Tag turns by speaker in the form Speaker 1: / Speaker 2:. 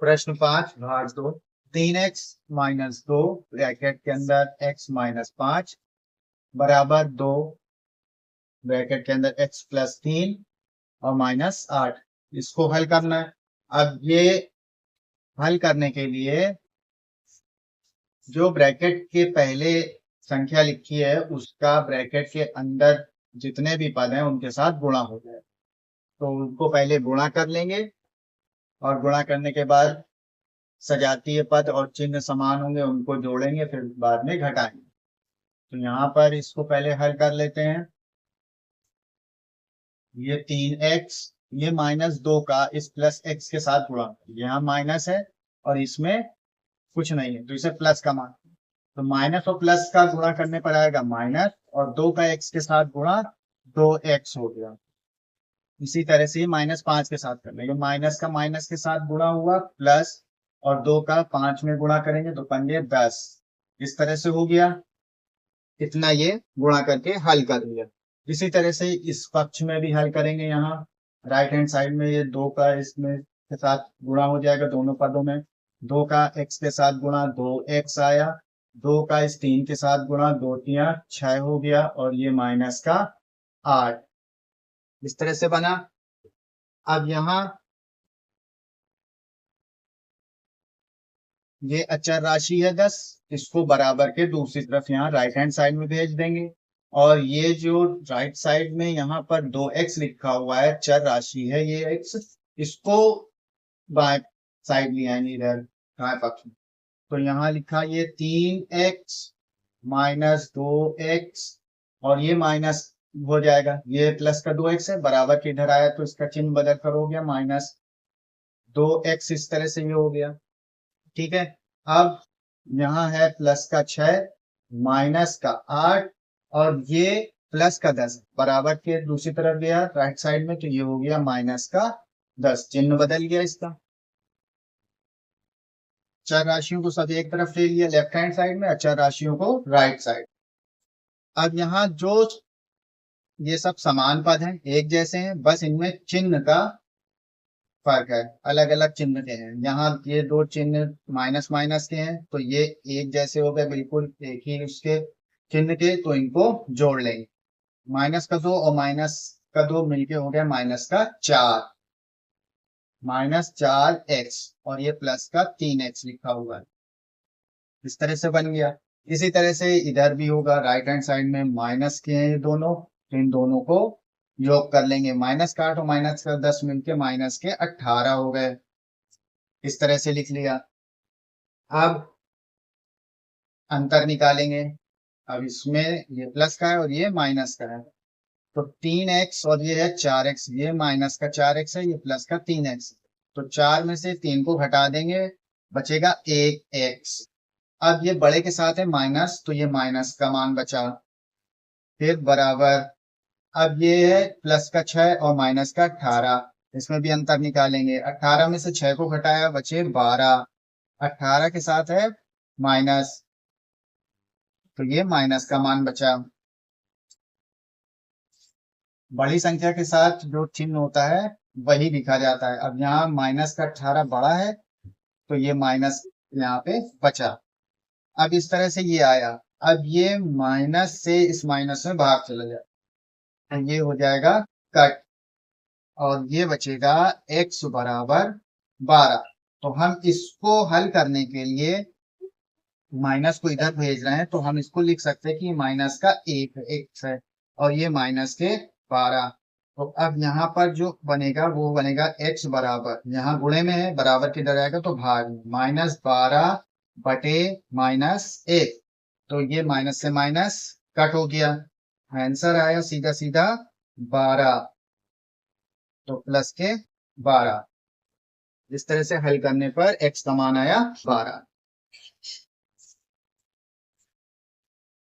Speaker 1: प्रश्न 5 भाग 2। 3x-2 bracket के अंदर x-5 बराबर 2 ब्रैकेट के अंदर x+3 और -8। इसको हल करना है। अब ये हल करने के लिए जो ब्रैकेट के पहले संख्या लिखी है उसका ब्रैकेट के अंदर जितने भी पद हैं उनके साथ गुणा हो जाए, तो उनको पहले गुणा कर लेंगे और गुणा करने के बाद सजातीय पद और चिन्ह समान होंगे उनको जोड़ेंगे, फिर बाद में घटाएंगे। तो यहाँ पर इसको पहले हल कर लेते हैं। ये 3x, ये -2 का इस +x के साथ गुणा, यहाँ माइनस है और इसमें कुछ नहीं है तो इसे प्लस का मान, तो माइनस और प्लस का गुणा करने पर आएगा माइनस, और 2 का x के साथ गुणा 2x हो गया। इसी तरह से -5 के साथ कर लेंगे, माइनस का माइनस के साथ गुणा हुआ प्लस, और 2 का 5 में गुणा करेंगे तो पंजे 10। इस तरह से हो गया, इतना ये गुणा करके हल कर लिया। इसी तरह से इस पक्ष में भी हल करेंगे। यहाँ राइट हैंड साइड में ये 2 का इसमें के साथ गुणा हो जाएगा दोनों पदों में। 2 का x के साथ गुणा 2x आया, 2 का इस 3 के साथ गुणा 2 3 6 हो गया, और ये -8 इस तरह से बना। अब यहाँ ये अचर राशि है 10, इसको बराबर के दूसरी तरफ यहाँ राइट हैंड साइड में भेज देंगे, और ये जो राइट साइड में यहाँ पर 2x लिखा हुआ है चर राशि है ये x, इसको बाएं साइड ले आएंगे इधर दाएं पक्ष में। तो यहाँ लिखा ये 3x -2x, और ये माइनस हो जाएगा, ये प्लस का 2x है, बराबर के इधर आया तो इसका चिन्ह बदल कर हो गया -2x। इस तरह से ये हो गया। ठीक है, अब यहाँ है प्लस का 6 माइनस का 8 और ये प्लस का 10, बराबर के दूसरी तरफ गया राइट साइड में तो ये हो गया माइनस का 10, चिन्ह बदल गया इसका। चर राशियों को सब एक तरफ ले लिया लेफ्ट हैंड साइड में, अचर राशियों को राइट साइड। अब यहाँ जो ये सब समान पद हैं, एक जैसे हैं, बस इनमें चिन्ह का फर्क है, अलग अलग चिन्ह के हैं। यहाँ ये दो चिन्ह माइनस माइनस के हैं तो ये एक जैसे हो गए, बिल्कुल एक ही उसके चिन्ह के, तो इनको जोड़ लेंगे। -2 और -2 मिलके हो गया -4, -4x, और ये प्लस का 3x लिखा हुआ है। इस तरह से बन गया। इसी तरह से इधर भी होगा, राइट हैंड साइड में माइनस के हैं ये दोनों, तो इन दोनों को योग कर लेंगे। -8 और -10 मिलके -18 हो गए। इस तरह से लिख लिया। अब अंतर निकालेंगे। अब इसमें ये प्लस का है और ये माइनस का है, तो 3x और ये है 4x, ये माइनस का 4x है, ये प्लस का 3x, तो 4 में से 3 को घटा देंगे, बचेगा 1x। अब ये बड़े के साथ है माइनस, तो ये माइनस का मान बचा, फिर बराबर। अब ये है प्लस का 6 और माइनस का 18, इसमें भी अंतर निकालेंगे। 18 में से 6 को घटाया, बचे 12, 18 के साथ है माइनस, तो ये माइनस का मान बचा। बड़ी संख्या के साथ जो चिन्ह होता है वही लिखा जाता है। अब यहाँ माइनस का 18 बड़ा है तो ये माइनस यहाँ पे बचा। अब इस तरह से ये आया, अब ये माइनस से इस माइनस में भाग चला जाए तो ये हो जाएगा कट, और ये बचेगा x बराबर 12। तो हम इसको हल करने के लिए माइनस को इधर भेज रहे हैं, तो हम इसको लिख सकते हैं कि माइनस का 1 x है और ये माइनस के 12। तो अब यहाँ पर जो बनेगा वो बनेगा x बराबर, यहाँ गुणे में है, बराबर किधर आएगा तो भाग में, -12 बटे -1, तो ये माइनस से माइनस कट हो गया, आंसर आया सीधा सीधा 12, तो प्लस के 12। इस तरह से हल करने पर x का मान आया 12।